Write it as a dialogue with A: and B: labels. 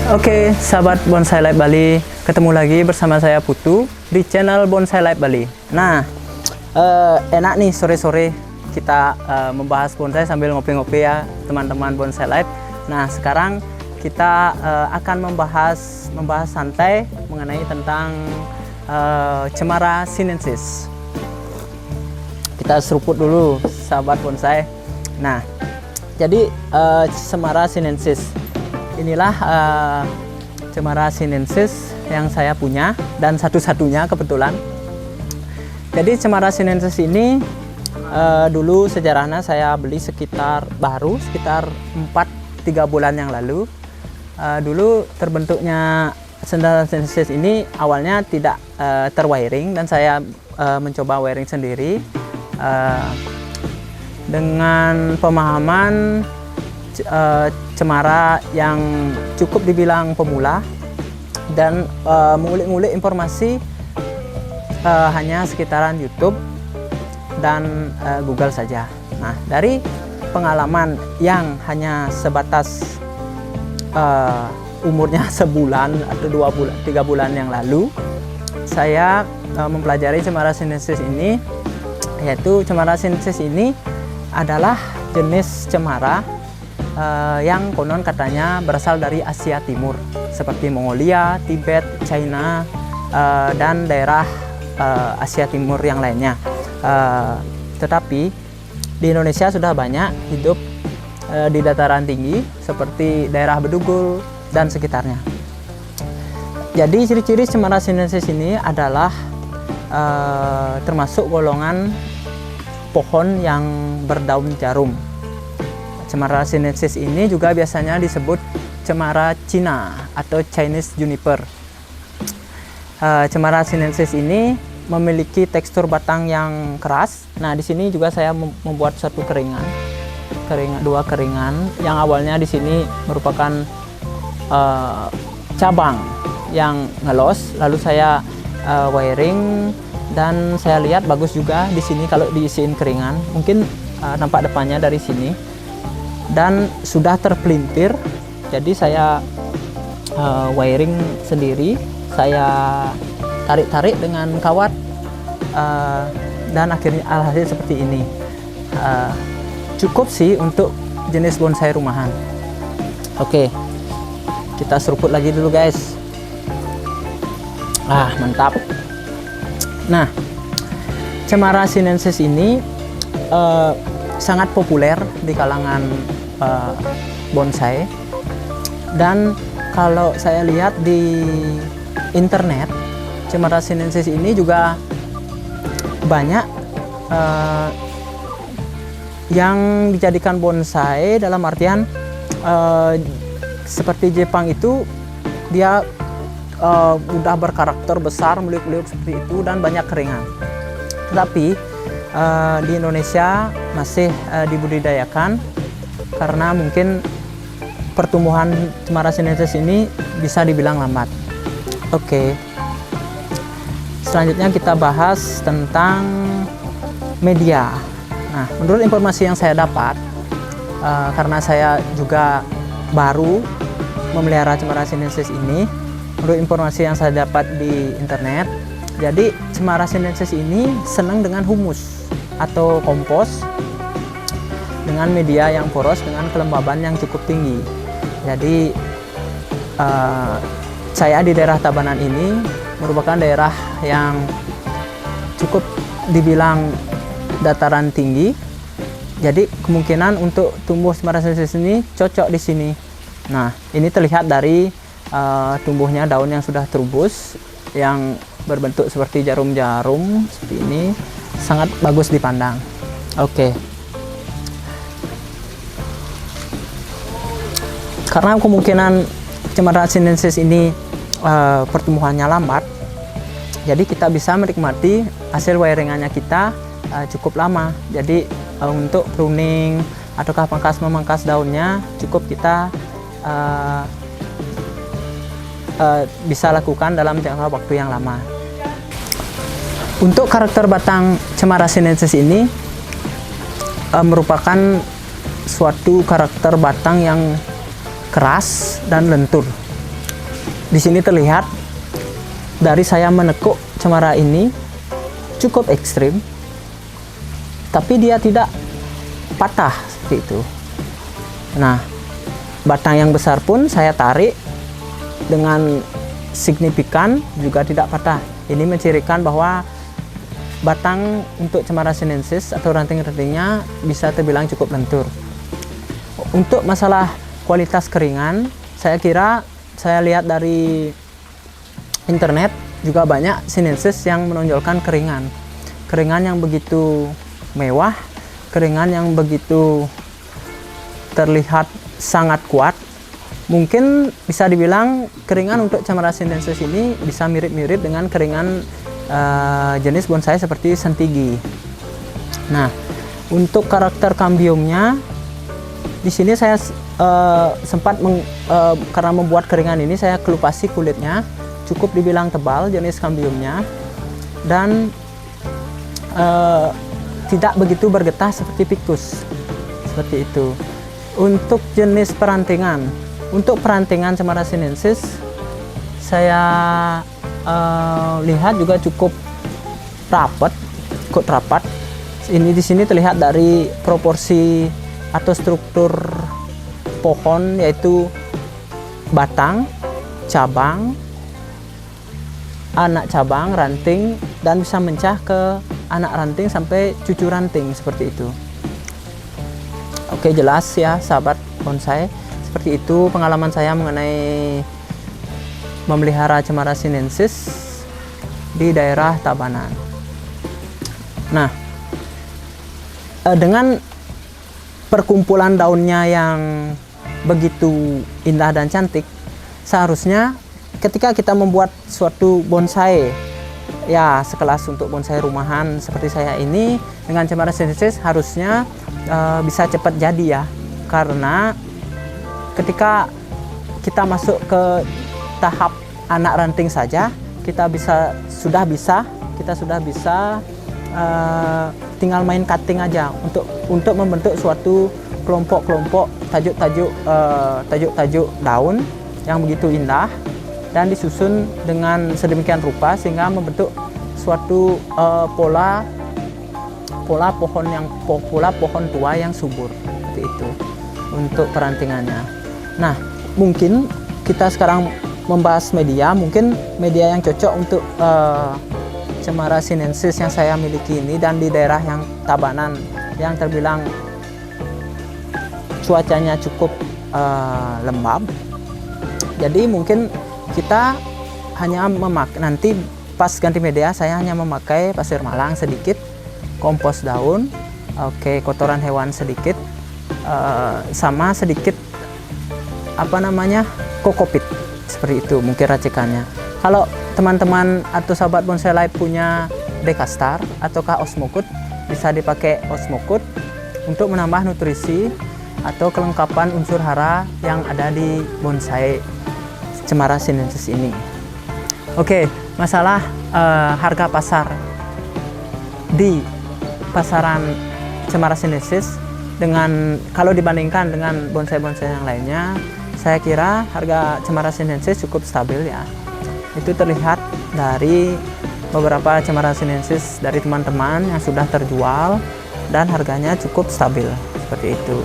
A: Oke, sahabat Bonsai Life Bali, ketemu lagi bersama saya Putu di channel Bonsai Life Bali. Nah, enak nih sore-sore kita membahas bonsai sambil ngopi-ngopi ya teman-teman Bonsai Life. Nah, sekarang kita akan membahas santai mengenai tentang Cemara sinensis. Kita seruput dulu sahabat bonsai. Nah, jadi Cemara sinensis inilah Cemara sinensis yang saya punya dan satu-satunya kebetulan. Jadi Cemara sinensis ini dulu sejarahnya saya beli sekitar 3 bulan yang lalu. Dulu terbentuknya Cemara sinensis ini awalnya tidak terwiring dan saya mencoba wiring sendiri dengan pemahaman Cemara yang cukup dibilang pemula dan mengulik-ngulik informasi hanya sekitaran YouTube dan Google saja. Nah, dari pengalaman yang hanya sebatas umurnya sebulan atau 3 bulan yang lalu, saya mempelajari Cemara sinensis ini, yaitu Cemara sinensis ini adalah jenis cemara yang konon katanya berasal dari Asia Timur seperti Mongolia, Tibet, China, dan daerah Asia Timur yang lainnya. Tetapi di Indonesia sudah banyak hidup di dataran tinggi seperti daerah Bedugul dan sekitarnya. Jadi ciri-ciri Cemara sinensis ini adalah termasuk golongan pohon yang berdaun jarum. Cemara sinensis ini juga biasanya disebut cemara Cina atau Chinese juniper. Cemara sinensis ini memiliki tekstur batang yang keras. Nah, di sini juga saya membuat satu dua keringan yang awalnya di sini merupakan cabang yang ngelos, lalu saya wiring dan saya lihat bagus juga di sini kalau diisiin keringan. Mungkin nampak depannya dari sini. Dan sudah terpelintir, jadi saya wiring sendiri, saya tarik-tarik dengan kawat dan akhirnya alhasil seperti ini. Cukup sih untuk jenis bonsai rumahan. Oke, kita seruput lagi dulu guys. Mantap. Nah, Cemara sinensis ini sangat populer di kalangan bonsai, dan kalau saya lihat di internet, Cemara sinensis ini juga banyak yang dijadikan bonsai dalam artian seperti Jepang itu dia udah berkarakter besar, meliuk-liuk seperti itu dan banyak keringan. Tetapi di Indonesia masih dibudidayakan karena mungkin pertumbuhan Cemara sinensis ini bisa dibilang lambat. Oke. Selanjutnya kita bahas tentang media. Nah, menurut informasi yang saya dapat, karena saya juga baru memelihara Cemara sinensis ini, menurut informasi yang saya dapat di internet, jadi Cemara sinensis ini senang dengan humus atau kompos dengan media yang poros dengan kelembaban yang cukup tinggi. Jadi saya di daerah Tabanan ini merupakan daerah yang cukup dibilang dataran tinggi. Jadi kemungkinan untuk tumbuh Cemara sinensis ini cocok di sini. Nah, ini terlihat dari tumbuhnya daun yang sudah terubus yang berbentuk seperti jarum-jarum seperti ini, sangat bagus dipandang. Oke. Karena kemungkinan Cemara sinensis ini pertumbuhannya lambat, jadi kita bisa menikmati hasil wiringannya kita cukup lama. Jadi untuk pruning ataukah memangkas daunnya cukup kita bisa lakukan dalam jangka waktu yang lama. Untuk karakter batang Cemara sinensis ini merupakan suatu karakter batang yang keras dan lentur. Di sini terlihat dari saya menekuk cemara ini cukup ekstrim, tapi dia tidak patah seperti itu. Nah, batang yang besar pun saya tarik dengan signifikan juga tidak patah. Ini mencirikan bahwa batang untuk Cemara sinensis atau ranting-rantingnya bisa terbilang cukup lentur. Untuk masalah kualitas keringan, saya kira saya lihat dari internet juga banyak sinensis yang menonjolkan keringan yang begitu mewah, keringan yang begitu terlihat sangat kuat. Mungkin bisa dibilang keringan untuk Cemara sinensis ini bisa mirip-mirip dengan keringan jenis bonsai seperti sentigi. Nah, untuk karakter kambiumnya di sini saya sempat karena membuat keringan ini saya kelupasi kulitnya, cukup dibilang tebal jenis kambiumnya, dan tidak begitu bergetah seperti Pictus, seperti itu. Untuk jenis perantingan, untuk perantingan Cemara sinensis saya lihat juga cukup rapat. Ini di sini terlihat dari proporsi atau struktur pohon, yaitu batang, cabang, anak cabang, ranting, dan bisa mencah ke anak ranting sampai cucu ranting seperti itu. Oke, jelas ya sahabat bonsai, seperti itu pengalaman saya mengenai memelihara Cemara sinensis di daerah Tabanan. Nah, dengan perkumpulan daunnya yang begitu indah dan cantik, seharusnya ketika kita membuat suatu bonsai ya sekelas untuk bonsai rumahan seperti saya ini dengan Cemara sinensis harusnya bisa cepat jadi ya, karena ketika kita masuk ke tahap anak ranting saja kita sudah bisa tinggal main cutting aja untuk membentuk suatu kelompok-kelompok tajuk-tajuk daun yang begitu indah dan disusun dengan sedemikian rupa sehingga membentuk suatu pola pohon tua yang subur seperti itu untuk perantingannya. Nah, mungkin kita sekarang membahas media, mungkin media yang cocok untuk Cemara sinensis yang saya miliki ini dan di daerah yang Tabanan yang terbilang cuacanya cukup lembab. Jadi mungkin kita hanya nanti pas ganti media saya hanya memakai pasir malang sedikit, kompos daun, kotoran hewan sedikit, sama sedikit kokopit. Seperti itu mungkin racikannya. Kalau teman-teman atau sahabat bonsai live punya Dekastar ataukah Osmocote, bisa dipakai Osmocote untuk menambah nutrisi atau kelengkapan unsur hara yang ada di bonsai Cemara sinensis ini. Oke, masalah harga pasar di pasaran Cemara sinensis kalau dibandingkan dengan bonsai-bonsai yang lainnya, saya kira harga Cemara sinensis cukup stabil ya. Itu terlihat dari beberapa Cemara sinensis dari teman-teman yang sudah terjual dan harganya cukup stabil seperti itu.